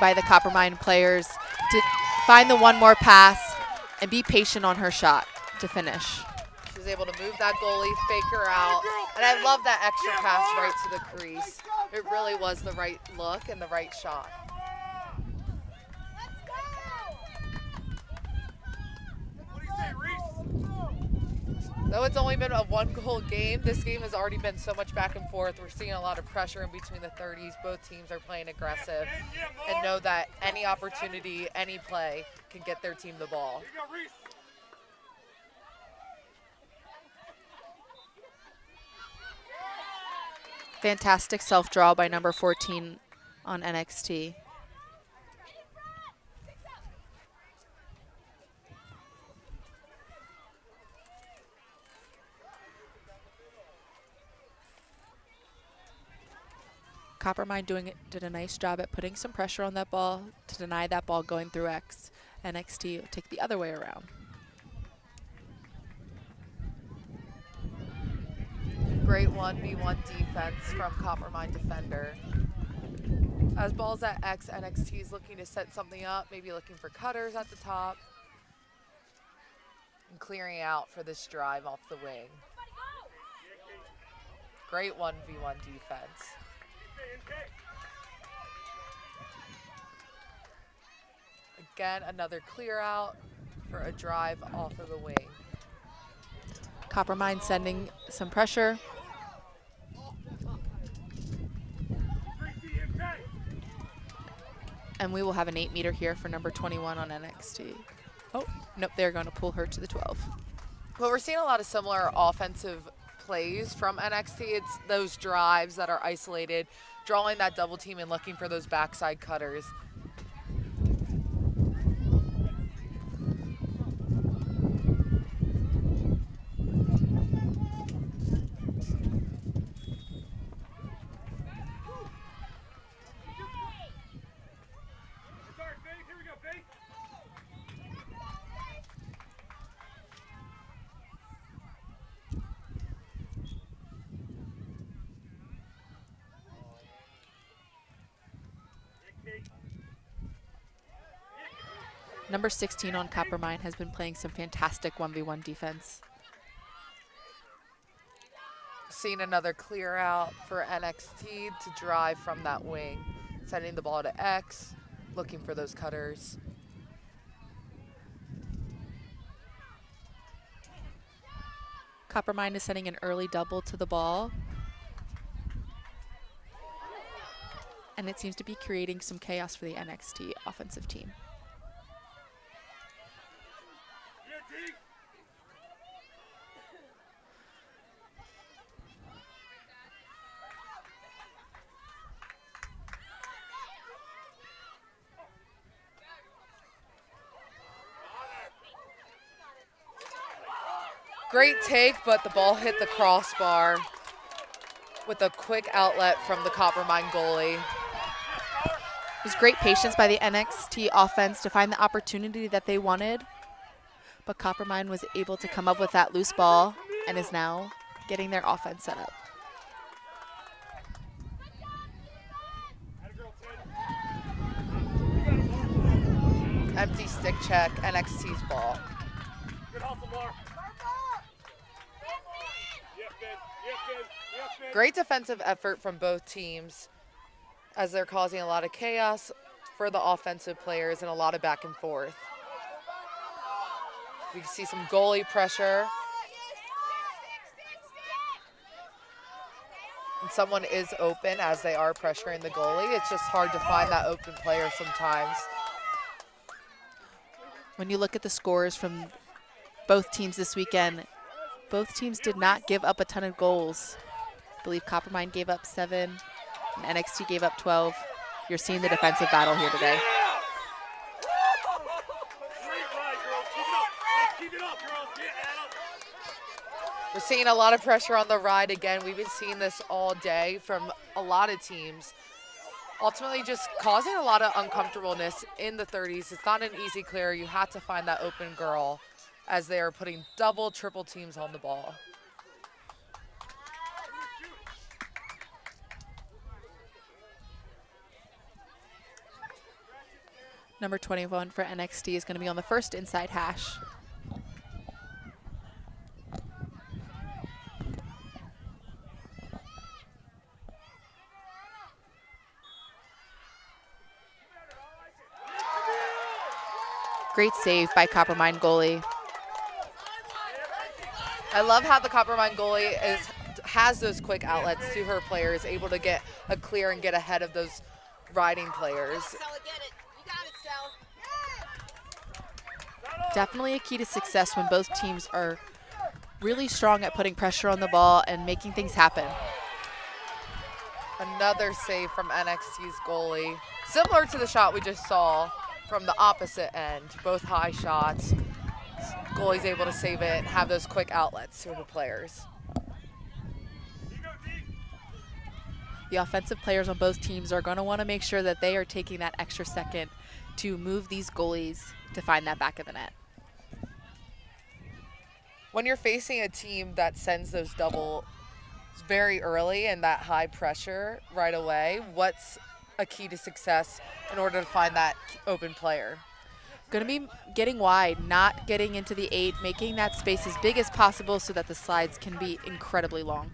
by the Coppermine players to find the one more pass and be patient on her shot to finish. She was able to move that goalie, fake her out, and I love that extra pass right to the crease. It really was the right look and the right shot. Though it's only been a one-goal game, this game has already been so much back and forth. We're seeing a lot of pressure in between the 30s. Both teams are playing aggressive and know that any opportunity, any play can get their team the ball. Fantastic self-draw by number 14 on NXT. Coppermine did a nice job at putting some pressure on that ball to deny that ball going through X. NXT will take the other way around. Great 1v1 defense from Coppermine defender. As balls at X, NXT is looking to set something up, maybe looking for cutters at the top. And clearing out for this drive off the wing. Great 1v1 defense. Again, another clear out for a drive off of the wing. Coppermine sending some pressure. And we will have an 8-meter here for number 21 on NXT. Oh, nope, they're going to pull her to the 12. Well, we're seeing a lot of similar offensive plays from NXT. It's those drives that are isolated, drawing that double team and looking for those backside cutters. Number 16 on Coppermine has been playing some fantastic 1v1 defense. Seeing another clear out for NXT to drive from that wing. Sending the ball to X, looking for those cutters. Coppermine is sending an early double to the ball. And it seems to be creating some chaos for the NXT offensive team. Great take, but the ball hit the crossbar with a quick outlet from the Coppermine goalie. It was great patience by the NXT offense to find the opportunity that they wanted. But Coppermine was able to come up with that loose ball and is now getting their offense set up. Empty stick check, NXT's ball. Great defensive effort from both teams as they're causing a lot of chaos for the offensive players and a lot of back and forth. We can see some goalie pressure. And someone is open as they are pressuring the goalie. It's just hard to find that open player sometimes. When you look at the scores from both teams this weekend, both teams did not give up a ton of goals. I believe Coppermine gave up 7 and NXT gave up 12. You're seeing the defensive battle here today. We're seeing a lot of pressure on the ride again. We've been seeing this all day from a lot of teams. Ultimately just causing a lot of uncomfortableness in the 30s. It's not an easy clear. You have to find that open girl as they are putting double, triple teams on the ball. Number 21 for NXT is going to be on the first inside hash. Great save by Coppermine goalie. I love how the Coppermine goalie has those quick outlets to her players, able to get a clear and get ahead of those riding players. Definitely a key to success when both teams are really strong at putting pressure on the ball and making things happen. Another save from NXT's goalie. Similar to the shot we just saw from the opposite end. Both high shots. Goalie's able to save it and have those quick outlets to her players. The offensive players on both teams are going to want to make sure that they are taking that extra second to move these goalies to find that back of the net. When you're facing a team that sends those doubles very early and that high pressure right away, what's a key to success in order to find that open player? Going to be getting wide, not getting into the 8, making that space as big as possible so that the slides can be incredibly long.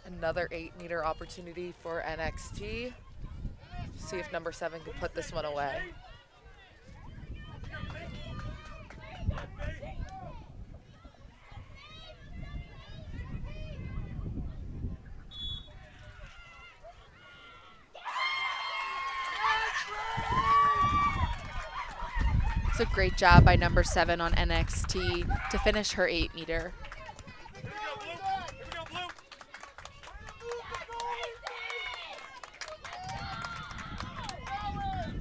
Another 8-meter opportunity for NXT. See if number 7 can put this one away. It's a great job by number 7 on NXT to finish her 8-meter.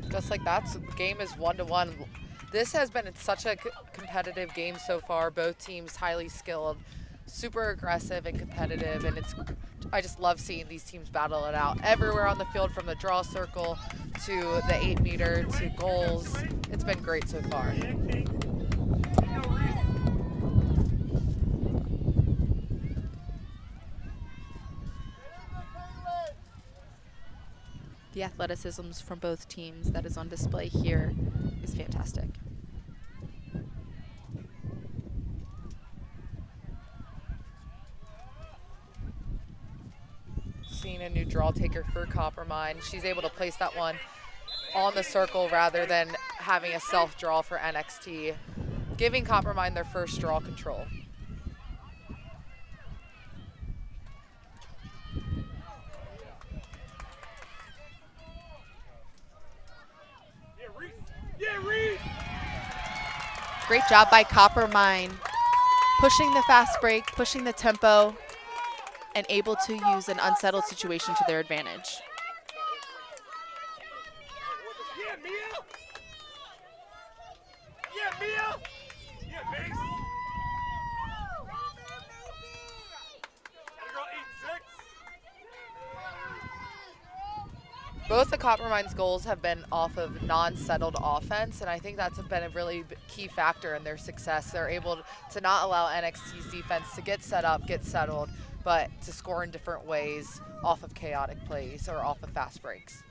Just like that, so the game is 1-1. This has been such a competitive game so far. Both teams highly skilled, super aggressive and competitive, and I just love seeing these teams battle it out everywhere on the field, from the draw circle to the 8-meter to goals. It's been great so far. The athleticism from both teams that is on display here is fantastic. Seeing a new draw taker for Coppermine. She's able to place that one on the circle rather than having a self-draw for NXT, giving Coppermine their first draw control. Great job by Coppermine, pushing the fast break, pushing the tempo, and able to use an unsettled situation to their advantage. Both the Coppermine's goals have been off of non-settled offense, and I think that's been a really key factor in their success. They're able to not allow NXT's defense to get set up, get settled, but to score in different ways off of chaotic plays or off of fast breaks.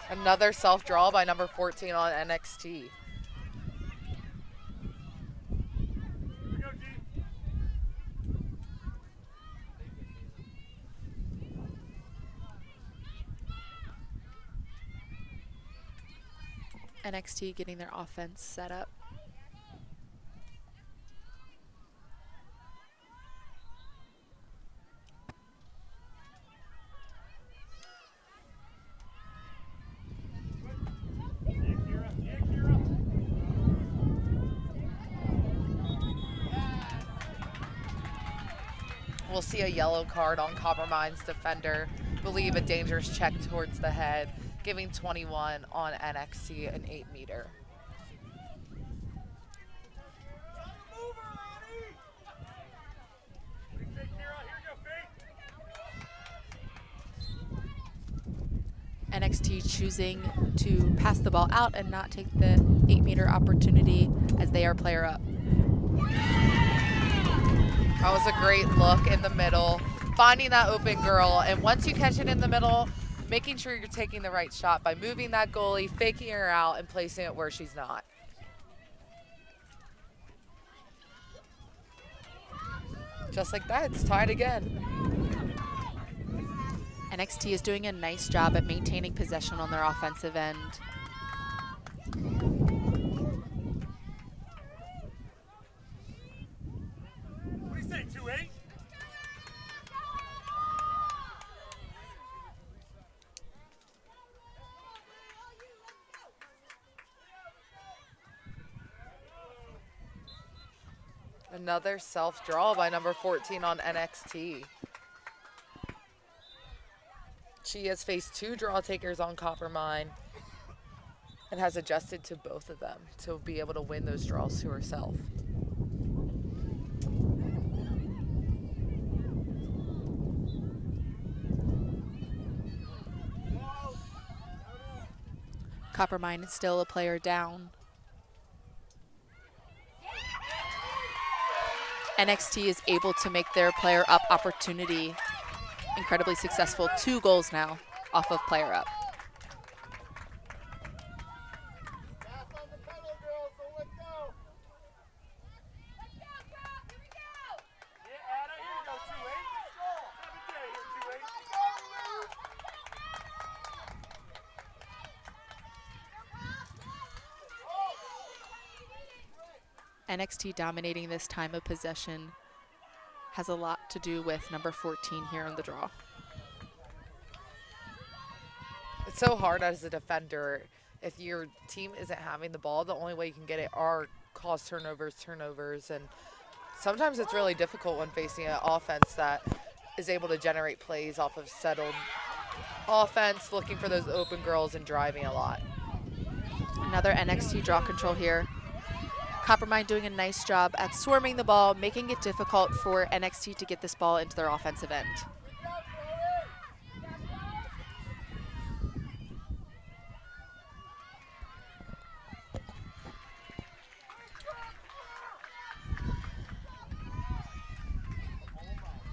Another self-draw by number 14 on NXT. NXT getting their offense set up. We'll see a yellow card on Coppermine's defender. Believe a dangerous check towards the head, giving 21 on NXT an 8-meter. NXT choosing to pass the ball out and not take the 8-meter opportunity as they are player up. That was a great look in the middle, finding that open girl. And once you catch it in the middle, making sure you're taking the right shot by moving that goalie, faking her out, and placing it where she's not. Just like that, it's tied again. NXT is doing a nice job at maintaining possession on their offensive end. What do you say, 2-8? Another self-draw by number 14 on NXT. She has faced 2 draw takers on Coppermine and has adjusted to both of them to be able to win those draws to herself. Coppermine is still a player down. NXT is able to make their player up opportunity incredibly successful. 2 goals now off of player up. NXT dominating this time of possession has a lot to do with number 14 here on the draw. It's so hard as a defender. If your team isn't having the ball, the only way you can get it are cause turnovers, and sometimes it's really difficult when facing an offense that is able to generate plays off of settled offense, looking for those open girls and driving a lot. Another NXT draw control here. Coppermine doing a nice job at swarming the ball, making it difficult for NXT to get this ball into their offensive end.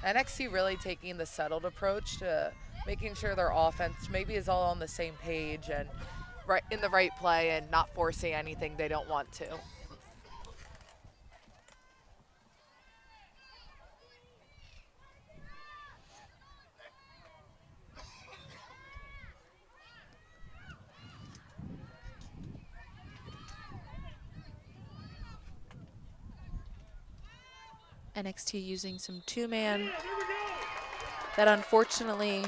NXT really taking the settled approach to making sure their offense maybe is all on the same page and right in the right play and not forcing anything they don't want to. NXT using some 2-man that unfortunately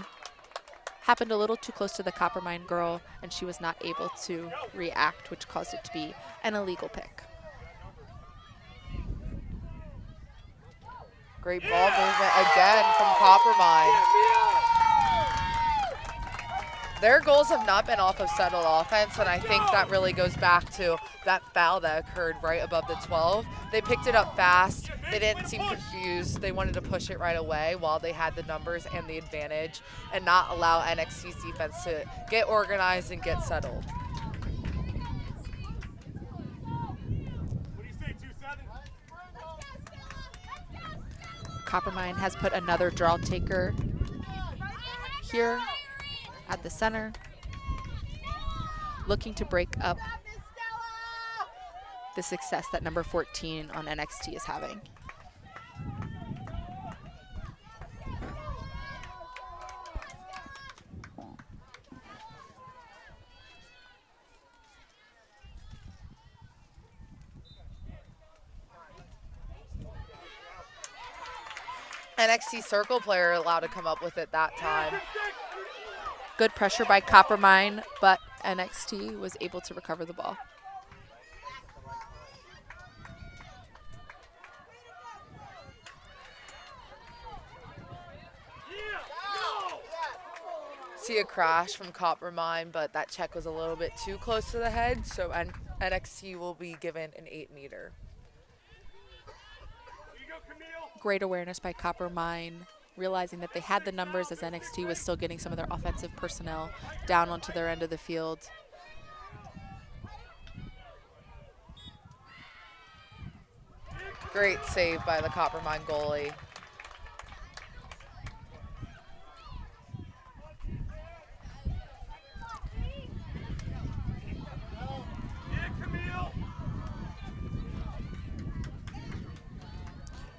happened a little too close to the Coppermine girl, and she was not able to react, which caused it to be an illegal pick. Great ball movement again from Coppermine. Their goals have not been off of settled offense, and I think that really goes back to that foul that occurred right above the 12. They picked it up fast. They didn't seem confused. They wanted to push it right away while they had the numbers and the advantage and not allow NXT's defense to get organized and get settled. What do you say, 2-7? Coppermine has put another draw taker here at the center, looking to break up the success that number 14 on NXT is having. NXT circle player allowed to come up with it that time. Good pressure by Coppermine, but NXT was able to recover the ball. See a crash from Coppermine, but that check was a little bit too close to the head, so NXT will be given an 8-meter. Great awareness by Coppermine realizing that they had the numbers as NXT was still getting some of their offensive personnel down onto their end of the field. Great save by the Coppermine goalie.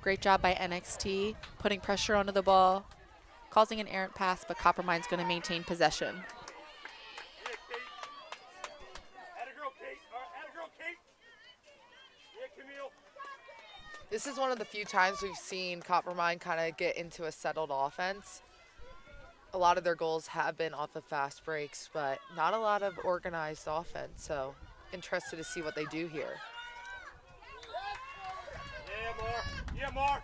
Great job by NXT, putting pressure onto the ball, causing an errant pass, but Coppermine's going to maintain possession. This is one of the few times we've seen Coppermine kind of get into a settled offense. A lot of their goals have been off of fast breaks, but not a lot of organized offense. So interested to see what they do here. Yeah, Mark. Yeah, Mark.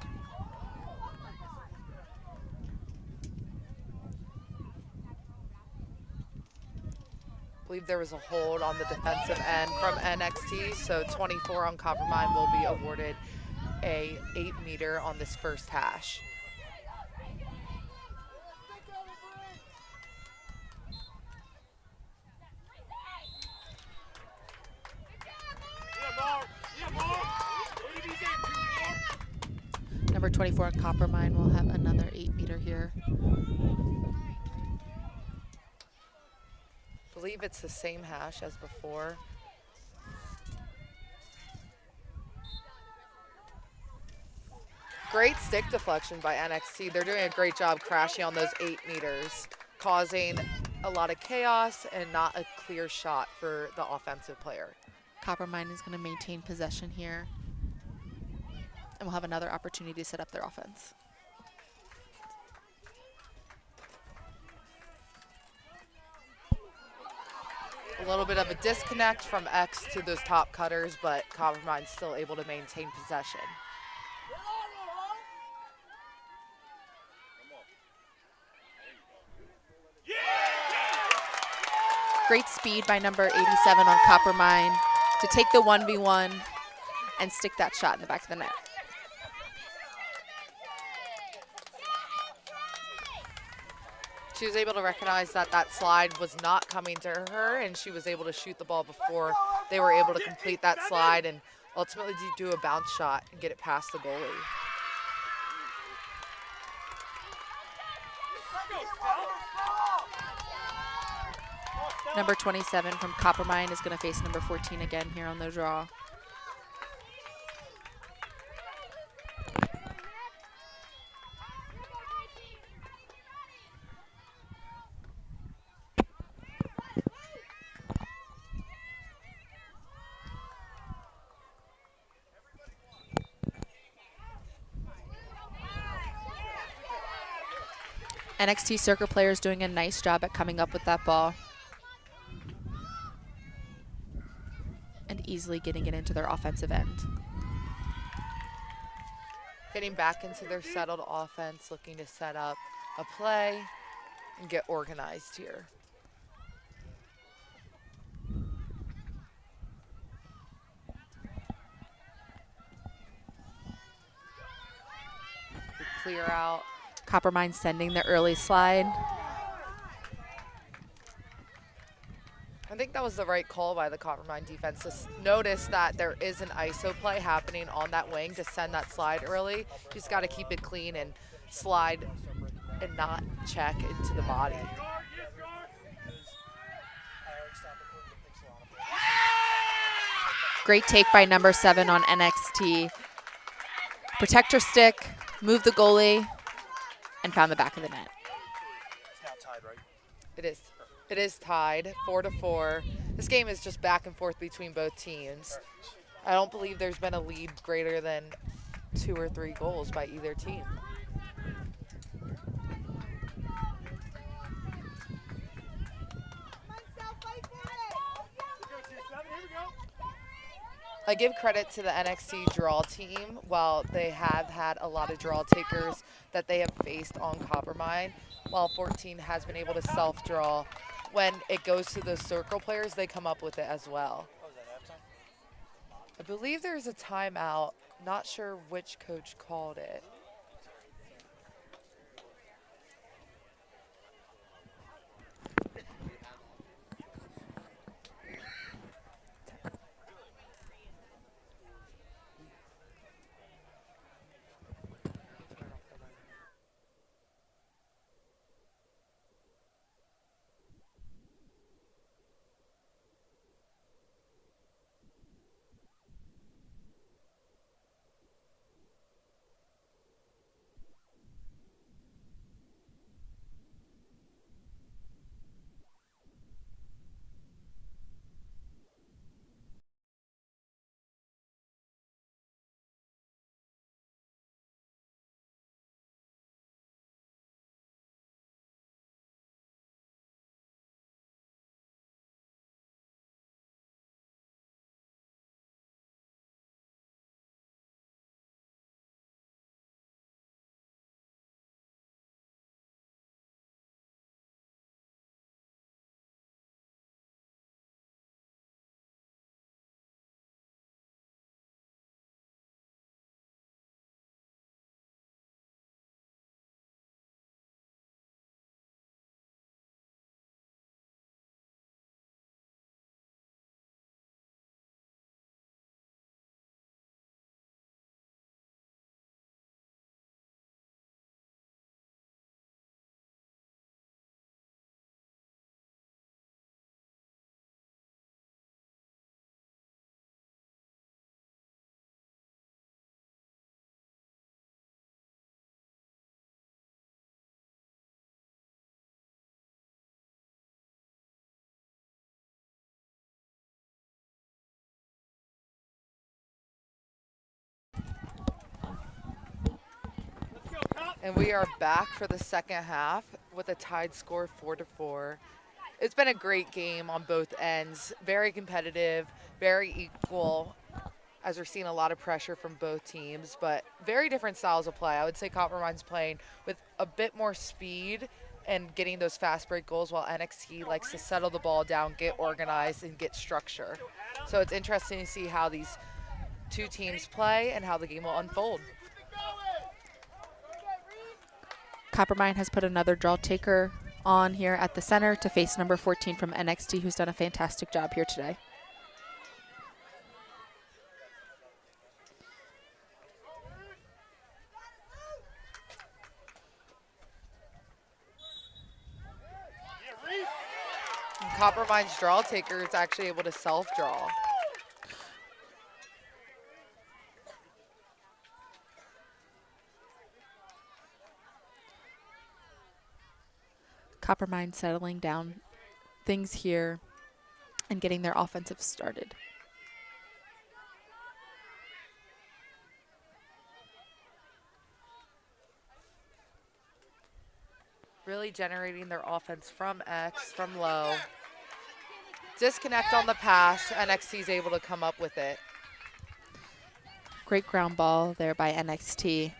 I believe there was a hold on the defensive end from NXT, so 24 on Coppermine will be awarded a 8-meter on this first hash. Yeah, Mark. Yeah, Mark. What do you think, Mark? Number 24 on Coppermine will have another 8-meter here. I believe it's the same hash as before. Great stick deflection by NXT. They're doing a great job crashing on those 8 meters, causing a lot of chaos and not a clear shot for the offensive player. Coppermine is going to maintain possession here, and will have another opportunity to set up their offense. A little bit of a disconnect from X to those top cutters, but Coppermine's still able to maintain possession. Great speed by number 87 on Coppermine to take the 1v1 and stick that shot in the back of the net. She was able to recognize that that slide was not coming to her, and she was able to shoot the ball before they were able to complete that slide and ultimately do a bounce shot and get it past the goalie. Number 27 from Coppermine is going to face number 14 again here on the draw. NXT Circle players doing a nice job at coming up with that ball and easily getting it into their offensive end. Getting back into their settled offense, looking to set up a play and get organized here. We clear out. Coppermine sending the early slide. I think that was the right call by the Coppermine defense. Just notice that there is an ISO play happening on that wing to send that slide early. You just got to keep it clean and slide and not check into the body. Great take by number 7 on NXT. Protect her stick, move the goalie, and found the back of the net. It's now tied, right? It is. It is tied 4-4. This game is just back and forth between both teams. I don't believe there's been a lead greater than 2 or 3 goals by either team. I give credit to the NXT draw team. While they have had a lot of draw takers that they have faced on Coppermine, while 14 has been able to self-draw, when it goes to those circle players, they come up with it as well. I believe there's a timeout. Not sure which coach called it. And we are back for the second half with a tied score 4-4. It's been a great game on both ends. Very competitive, very equal, as we're seeing a lot of pressure from both teams, but very different styles of play. I would say Coppermine's playing with a bit more speed and getting those fast break goals, while NXT likes to settle the ball down, get organized, and get structure. So it's interesting to see how these two teams play and how the game will unfold. Coppermine has put another draw taker on here at the center to face number 14 from NXT, who's done a fantastic job here today. And Coppermine's draw taker is actually able to self-draw. Coppermine settling down things here and getting their offensive started. Really generating their offense from X, from low. Disconnect on the pass. NXT is able to come up with it. Great ground ball there by NXT.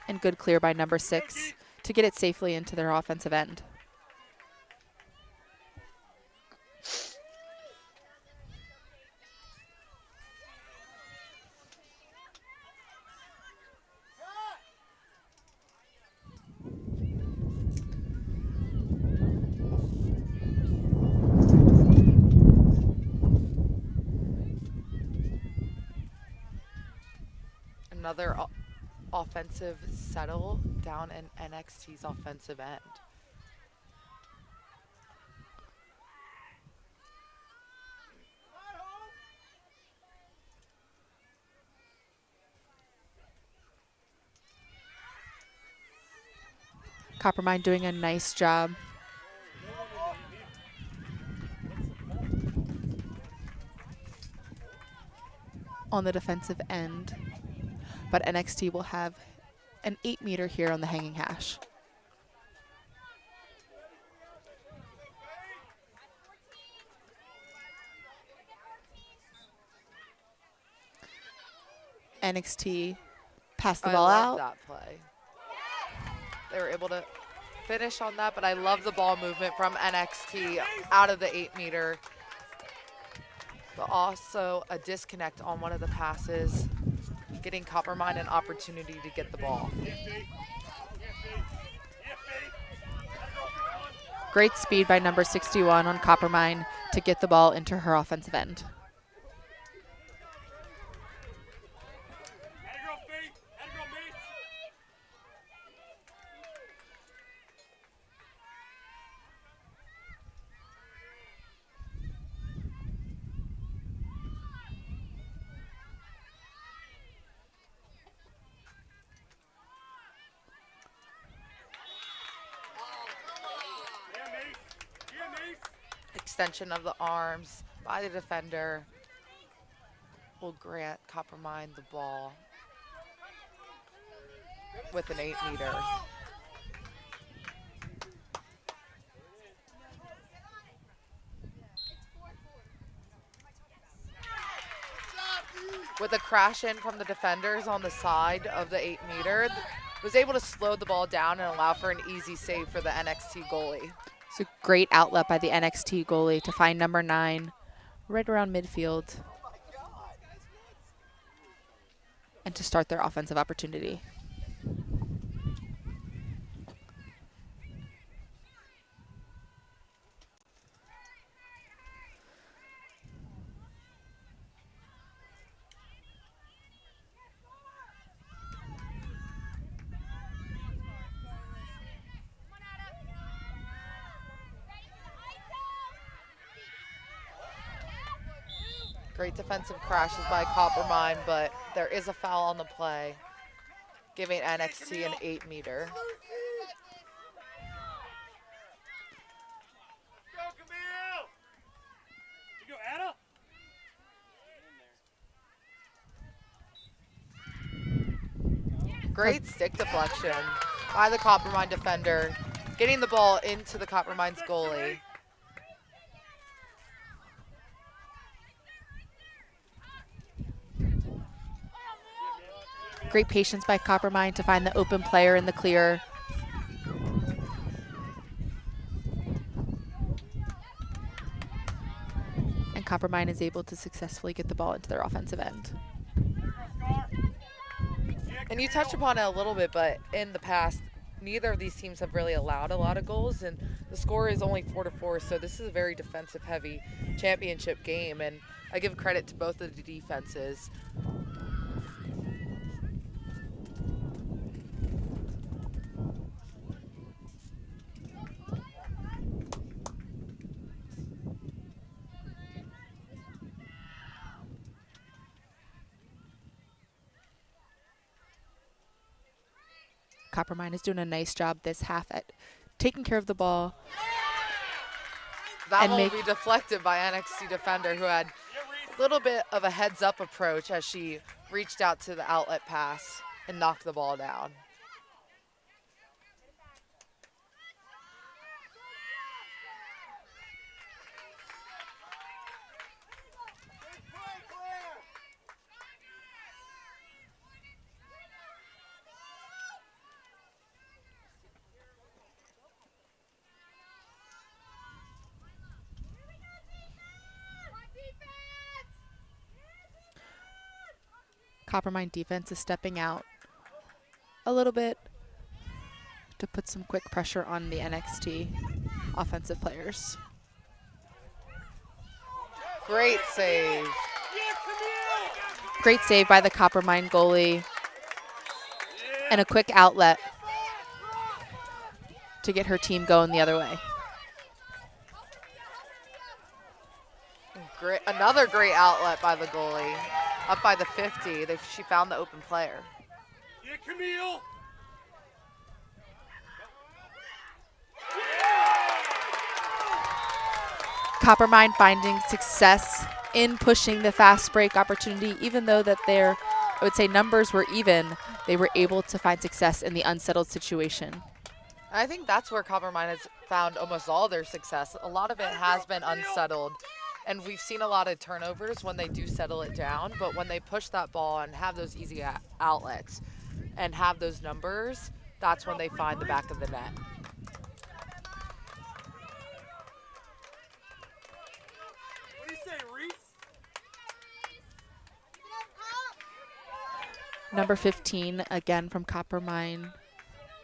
And good clear by number 6 to get it safely into their offensive end. Another offensive settle down in NXT's offensive end. Coppermine doing a nice job on the defensive end, but NXT will have an 8-meter here on the hanging hash. NXT passed the ball I out. love that play. They were able to finish on that, but I love the ball movement from NXT out of the 8-meter. But also a disconnect on one of the passes, getting Coppermine an opportunity to get the ball. Great speed by number 61 on Coppermine to get the ball into her offensive end. Extension of the arms by the defender will grant Coppermine the ball with an 8-meter. With a crash in from the defenders on the side of the 8-meter, was able to slow the ball down and allow for an easy save for the NXT goalie. It's a great outlet by the NXT goalie to find number 9 right around midfield and to start their offensive opportunity. Great defensive crashes by Coppermine, but there is a foul on the play, giving NXT an 8-meter. Great stick deflection by the Coppermine defender, getting the ball into the Coppermine's goalie. Great patience by Coppermine to find the open player in the clear. And Coppermine is able to successfully get the ball into their offensive end. And you touched upon it a little bit, but in the past, neither of these teams have really allowed a lot of goals, and the score is only 4-4, so this is a very defensive-heavy championship game, and I give credit to both of the defenses. Coppermine is doing a nice job this half at taking care of the ball. That And will make- be deflected by NXT defender, who had a little bit of a heads-up approach as she reached out to the outlet pass and knocked the ball down. Coppermine defense is stepping out a little bit to put some quick pressure on the NXT offensive players. Great save. Great save by the Coppermine goalie. And a quick outlet to get her team going the other way. Great, another great outlet by the goalie. Up by the 50, she found the open player. Yeah, Camille. Coppermine finding success in pushing the fast break opportunity, even though that their, I would say, numbers were even, they were able to find success in the unsettled situation. I think that's where Coppermine has found almost all their success. A lot of it has been unsettled, and we've seen a lot of turnovers when they do settle it down, but when they push that ball and have those easy outlets and have those numbers, that's when they find the back of the net. What do you say, Reese? Number 15, again from Coppermine,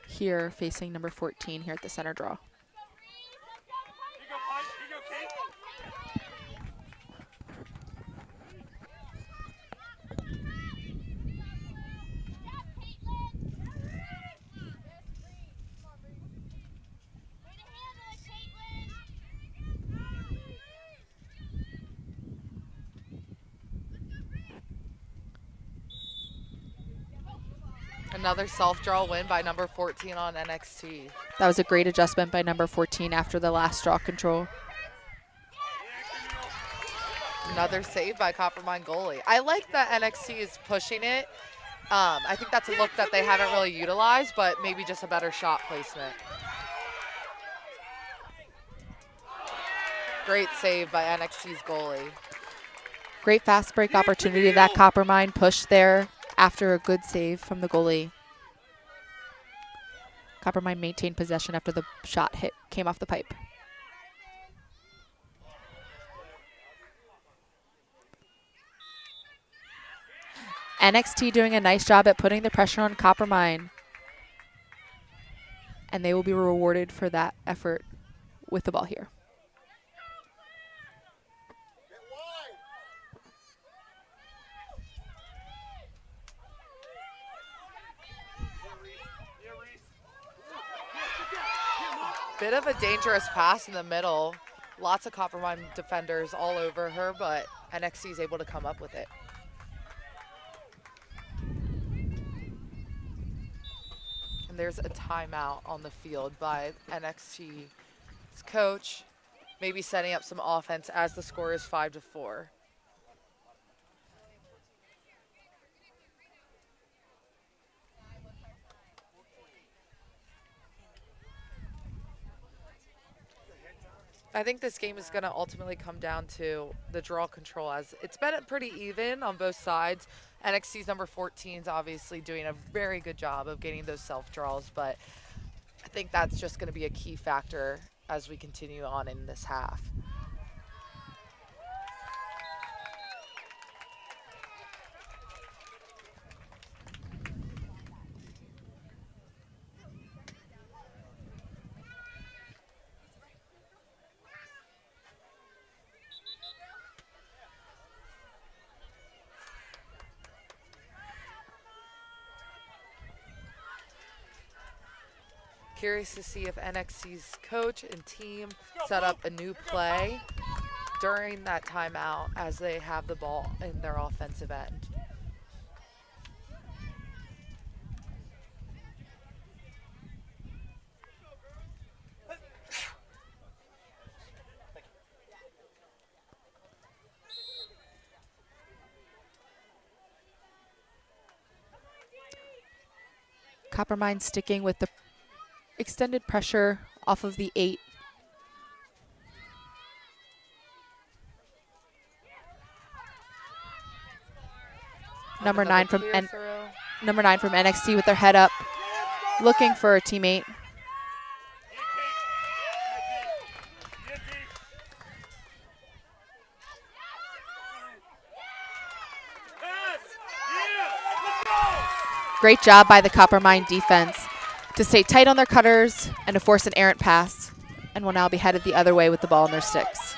here facing number 14 here at the center draw. Here you go, Pike. Here you go, Kate. Another self-draw win by number 14 on NXT. That was a great adjustment by number 14 after the last draw control. Another save by Coppermine goalie. I like that NXT is pushing it. I think that's a look that they haven't really utilized, but maybe just a better shot placement. Great save by NXT's goalie. Great fast break opportunity that Coppermine pushed there after a good save from the goalie. Coppermine maintained possession after the shot came off the pipe. NXT doing a nice job at putting the pressure on Coppermine. And they will be rewarded for that effort with the ball here. Bit of a dangerous pass in the middle. Lots of Coppermine defenders all over her, but NXT is able to come up with it. And there's a timeout on the field by NXT's coach, maybe setting up some offense as the score is 5-4. I think this game is going to ultimately come down to the draw control, as it's been pretty even on both sides. NXT's number 14 is obviously doing a very good job of getting those self draws, but I think that's just going to be a key factor as we continue on in this half. Curious to see if NXT's coach and team set up a new play during that timeout as they have the ball in their offensive end. Coppermine sticking with the extended pressure off of the 8. Number 9 from NXT with their head up, looking for a teammate. Great job by the Coppermine defense to stay tight on their cutters and to force an errant pass, and will now be headed the other way with the ball in their sticks.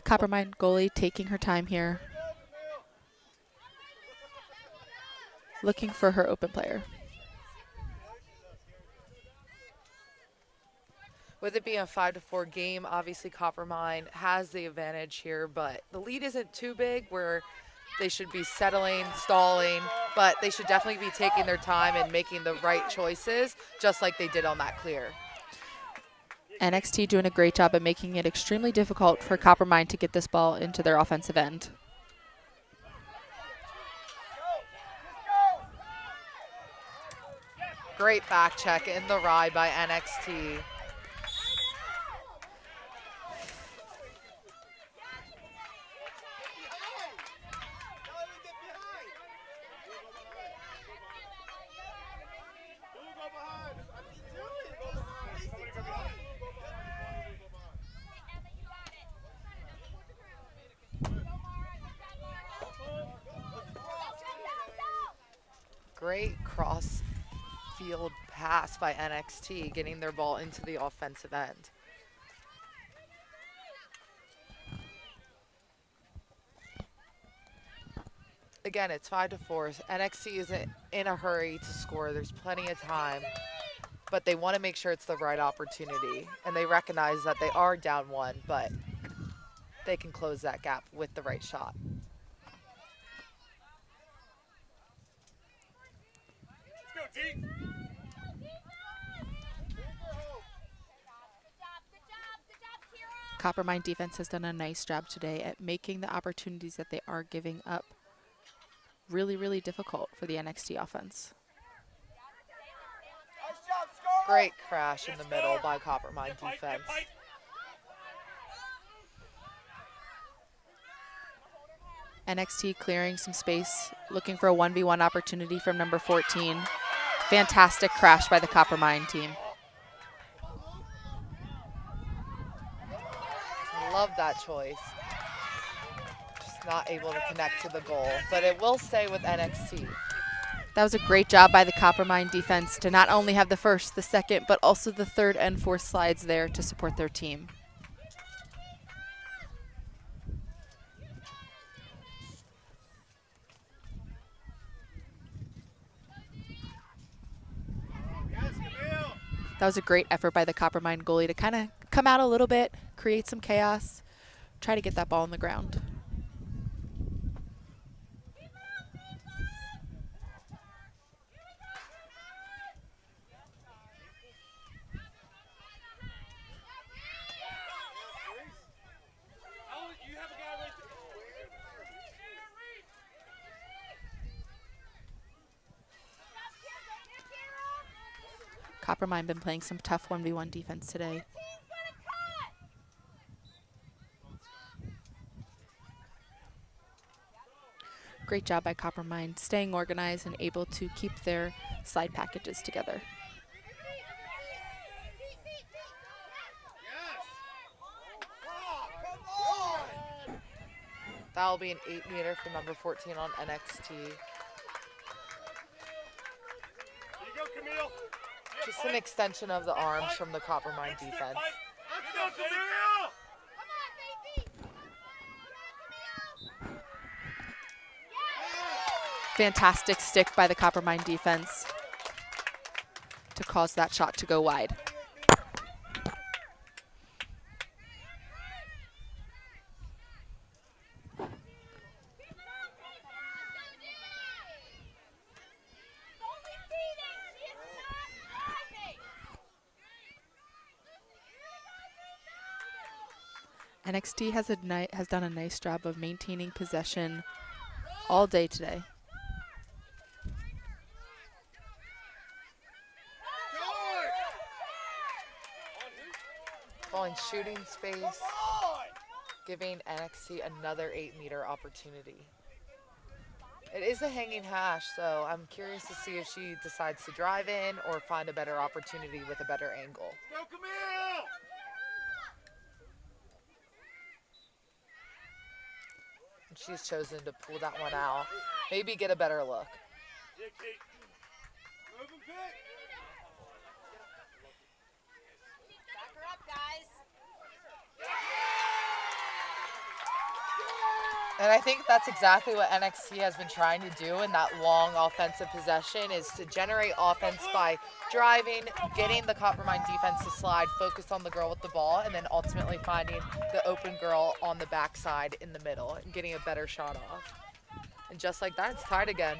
Coppermine goalie taking her time here, looking for her open player. With it being a 5-4 game, obviously Coppermine has the advantage here, but the lead isn't too big where they should be settling, stalling, but they should definitely be taking their time and making the right choices, just like they did on that clear. NXT doing a great job at making it extremely difficult for Coppermine to get this ball into their offensive end. Great back check in the ride by NXT. Great cross field pass by NXT, getting their ball into the offensive end. Again, it's 5-4. NXT isn't in a hurry to score. There's plenty of time, but they want to make sure it's the right opportunity, and they recognize that they are down 1, but they can close that gap with the right shot. Coppermine defense has done a nice job today at making the opportunities that they are giving up really, really difficult for the NXT offense. Great crash in the middle by Coppermine defense. NXT clearing some space, looking for a 1v1 opportunity from number 14. Fantastic crash by the Coppermine team. Love that choice. Just not able to connect to the goal, but it will stay with NXT. That was a great job by the Coppermine defense to not only have the first, the second, but also the third and fourth slides there to support their team. That was a great effort by the Coppermine goalie to kind of come out a little bit, create some chaos, try to get that ball on the ground. Coppermine been playing some tough 1v1 defense today. Great job by Coppermine, staying organized and able to keep their slide packages together. That'll be an 8-meter for number 14 on NXT. There you go, Camille. Just an extension of the arms from the Coppermine defense. Let's go, Camille. Fantastic stick by the Coppermine defense to cause that shot to go wide. NXT has done a nice job of maintaining possession all day today. Calling shooting space, giving NXT another 8-meter opportunity. It is a hanging hash, so I'm curious to see if she decides to drive in or find a better opportunity with a better angle. Go, Camille. And she's chosen to pull that one out, maybe get a better look. Yeah, Kate. Move and pick. Back her up, guys. And I think that's exactly what NXT has been trying to do in that long offensive possession, is to generate offense by driving, getting the Coppermine defense to slide, focus on the girl with the ball, and then ultimately finding the open girl on the backside in the middle and getting a better shot off. And just like that, it's tied again.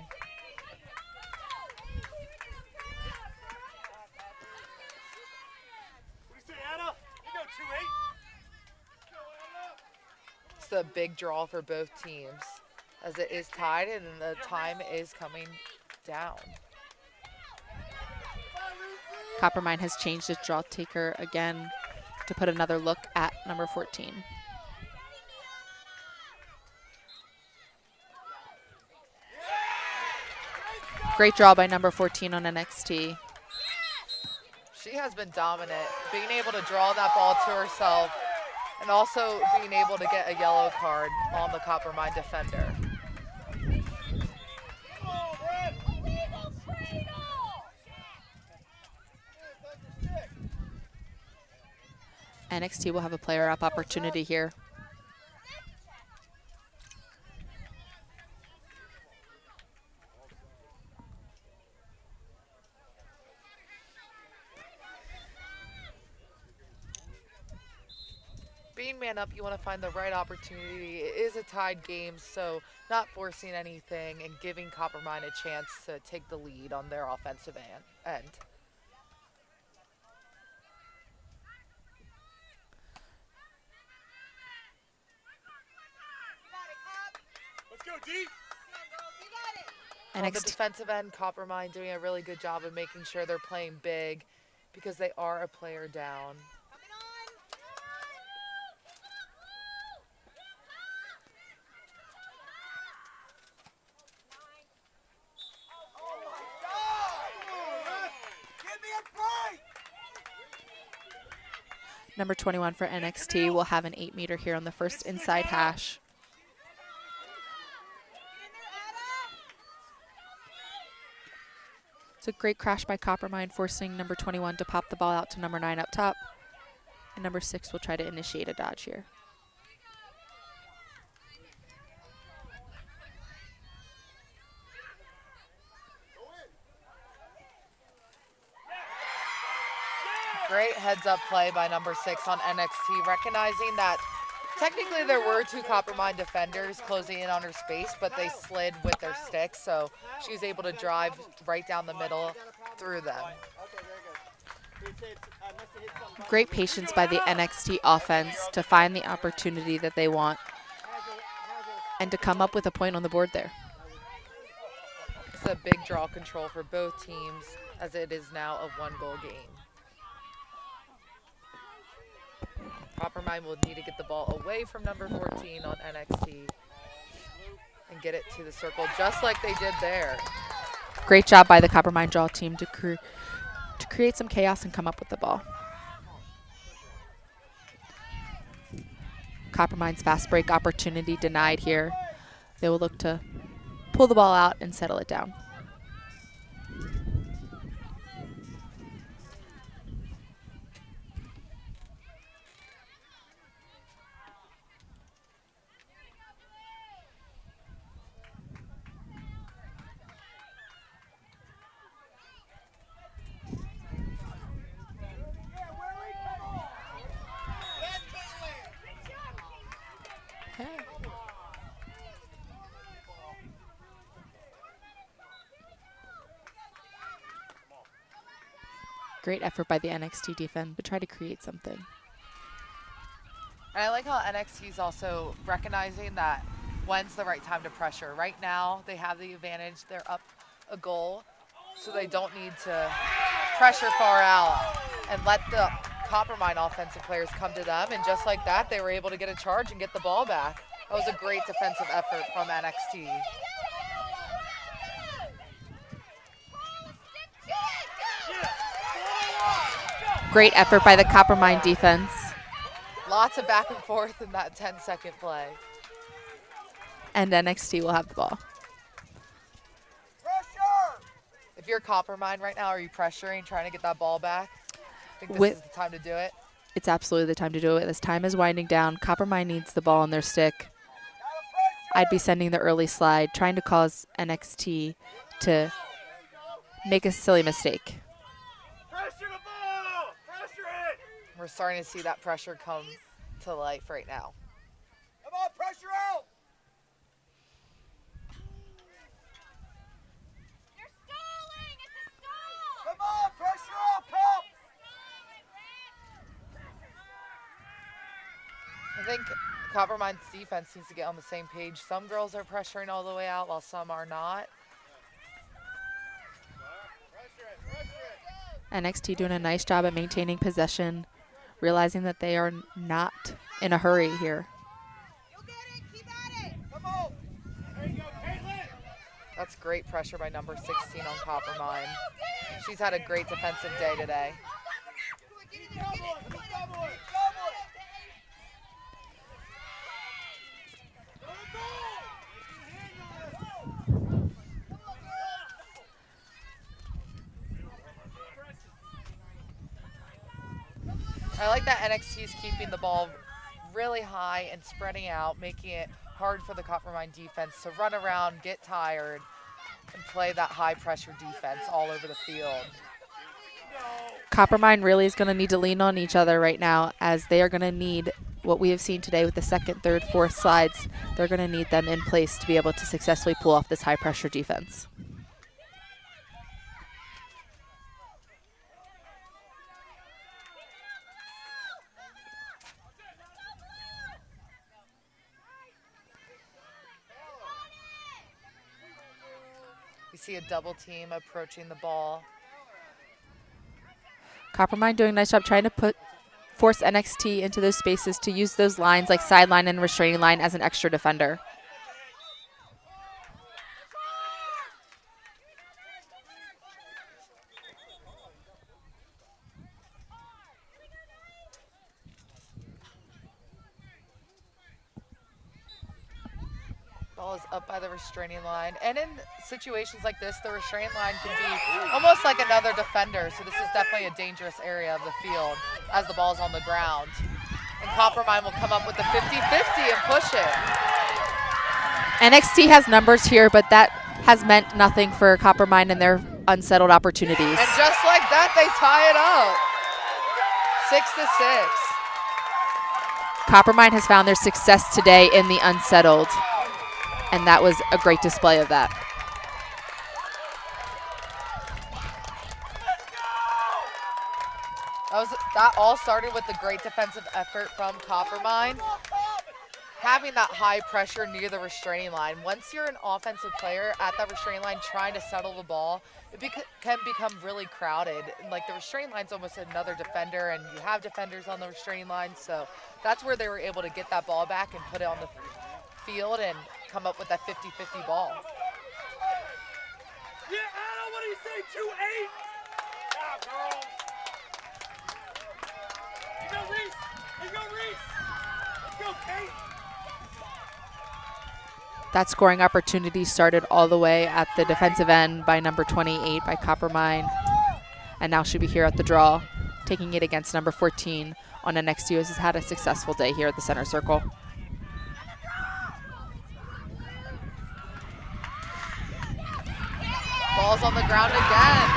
What do you say, Anna? You go 2-8. It's a big draw for both teams, as it is tied and the time is coming down. Coppermine has changed its draw taker again to put another look at number 14. Great draw by number 14 on NXT. She has been dominant, being able to draw that ball to herself and also being able to get a yellow card on the Coppermine defender. NXT will have a player up opportunity here. Being man up, you want to find the right opportunity. It is a tied game, so not forcing anything and giving Coppermine a chance to take the lead on their offensive end. Let's go, D. On the NXT defensive end, Coppermine doing a really good job of making sure they're playing big because they are a player down. Number 21 for NXT will have an 8-meter here on the first inside hash. It's a great crash by Coppermine, forcing number 21 to pop the ball out to number 9 up top. And number 6 will try to initiate a dodge here. Great heads-up play by number 6 on NXT, recognizing that technically there were 2 Coppermine defenders closing in on her space, but they slid with their sticks, so she was able to drive right down the middle through them. Great patience by the NXT offense to find the opportunity that they want and to come up with a point on the board there. It's a big draw control for both teams, as it is now a 1-goal game. Coppermine will need to get the ball away from number 14 on NXT and get it to the circle just like they did there. Great job by the Coppermine draw team to create some chaos and come up with the ball. Coppermine's fast break opportunity denied here. They will look to pull the ball out and settle it down. Great effort by the NXT defense, but try to create something. And I like how NXT is also recognizing that when's the right time to pressure. Right now, they have the advantage. They're up a goal, so they don't need to pressure far out and let the Coppermine offensive players come to them. And just like that, they were able to get a charge and get the ball back. That was a great defensive effort from NXT. Great effort by the Coppermine defense. Lots of back and forth in that 10-second play. And NXT will have the ball. If you're Coppermine right now, are you pressuring, trying to get that ball back? I think this is the time to do it. It's absolutely the time to do it. As time is winding down, Coppermine needs the ball on their stick. I'd be sending the early slide, trying to cause NXT to make a silly mistake. We're starting to see that pressure come to life right now. Come on, pressure out! You're stalling! It's a stall! Come on, pressure out, Pop! I think Coppermine's defense needs to get on the same page. Some girls are pressuring all the way out while some are not. NXT doing a nice job at maintaining possession, realizing that they are not in a hurry here. You'll get it! Keep at it! Come on! There you go, Caitlin! That's great pressure by number 16 on Coppermine. She's had a great defensive day today. Double it! Double it! Double it! I like that NXT is keeping the ball really high and spreading out, making it hard for the Coppermine defense to run around, get tired, and play that high pressure defense all over the field. Coppermine really is going to need to lean on each other right now, as they are going to need what we have seen today with the second, third, fourth slides. They're going to need them in place to be able to successfully pull off this high pressure defense. We see a double team approaching the ball. Coppermine doing a nice job trying to force NXT into those spaces to use those lines like sideline and restraining line as an extra defender. Ball is up by the restraining line. And in situations like this, the restraining line can be almost like another defender. So this is definitely a dangerous area of the field as the ball's on the ground. And Coppermine will come up with the 50-50 and push it. NXT has numbers here, but that has meant nothing for Coppermine and their unsettled opportunities. And just like that, they tie it up. 6-6. Coppermine has found their success today in the unsettled, and that was a great display of that. That all started with the great defensive effort from Coppermine. having that high pressure near the restraining line. Once you're an offensive player at that restraining line trying to settle the ball, it can become really crowded. And like the restraining line's almost another defender, and you have defenders on the restraining line. So that's where they were able to get that ball back and put it on the field and come up with that 50-50 ball. Yeah, Anna, what do you say? 2-8. Yeah, girl. You go, Reese. You go, Reese. Let's go, Kate. That scoring opportunity started all the way at the defensive end by number 28 by Coppermine. And now should be here at the draw, taking it against number 14 on NXT, has had a successful day here at the center circle. Ball's on the ground again.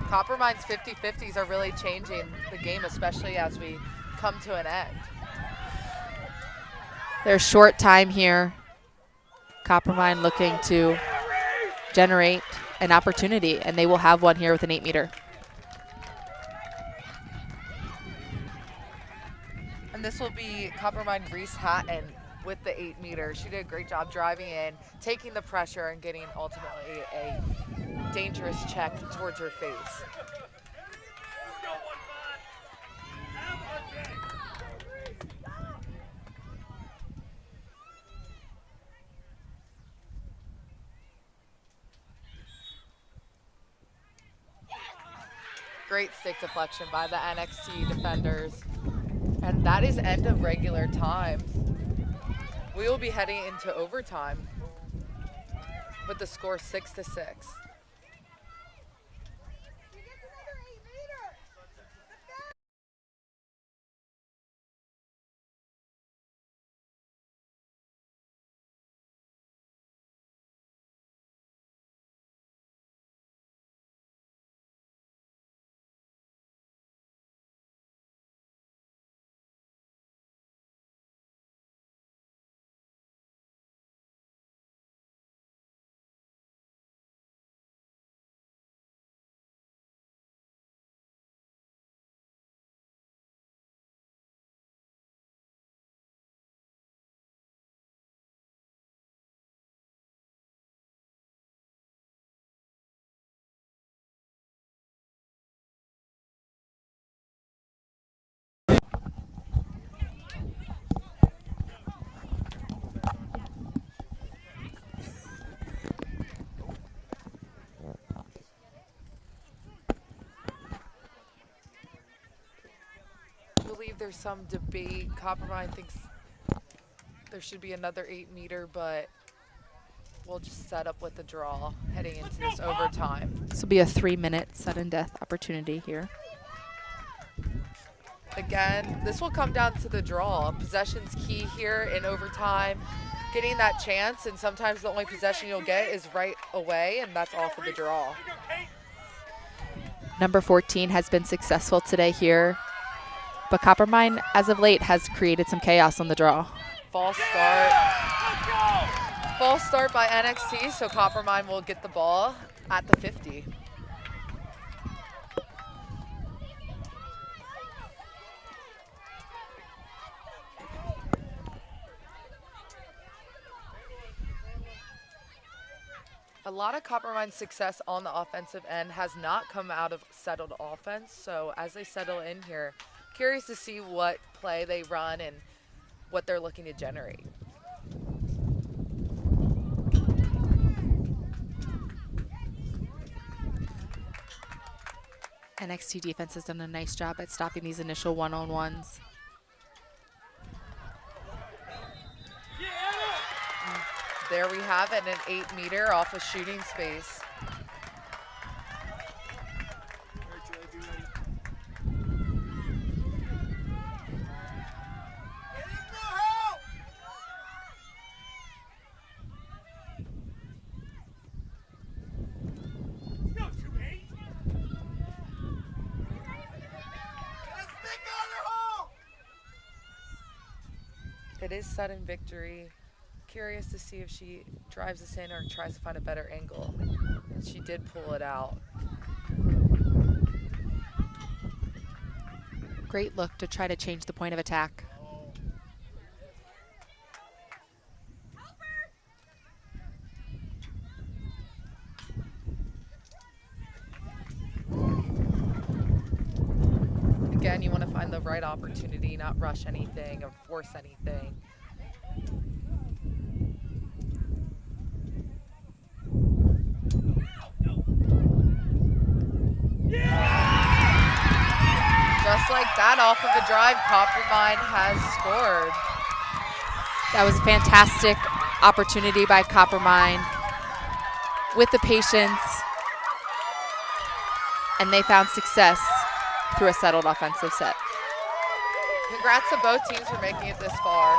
Coppermine's 50-50s are really changing the game, especially as we come to an end. There's short time here. Coppermine looking to generate an opportunity, and they will have one here with an 8-meter. And this will be Coppermine Reese Hatton with the 8-meter. She did a great job driving in, taking the pressure, and getting ultimately a dangerous check towards her face. Let's go, 1-5. Have a day. Great stick deflection by the NXT defenders. And that is end of regular time. We will be heading into overtime with the score 6-6. I believe there's some debate. Coppermine thinks there should be another 8-meter, but we'll just set up with the draw heading into this overtime. This will be a 3-minute sudden death opportunity here. Again, this will come down to the draw. Possession's key here in overtime. Getting that chance, and sometimes the only possession you'll get is right away, and that's all for the draw. Number 14 has been successful today here, but Coppermine, as of late, has created some chaos on the draw. False start. False start by NXT, so Coppermine will get the ball at the 50. A lot of Coppermine's success on the offensive end has not come out of settled offense, so as they settle in here, curious to see what play they run and what they're looking to generate. NXT defense has done a nice job at stopping these initial one-on-ones. There we have it, an 8-meter off a shooting space. It is sudden victory. Curious to see if she drives this in or tries to find a better angle. And she did pull it out. Great look to try to change the point of attack. Again, you want to find the right opportunity, not rush anything or force anything. Just like that, off of a drive, Coppermine has scored. That was a fantastic opportunity by Coppermine with the patience, and they found success through a settled offensive set. Congrats to both teams for making it this far.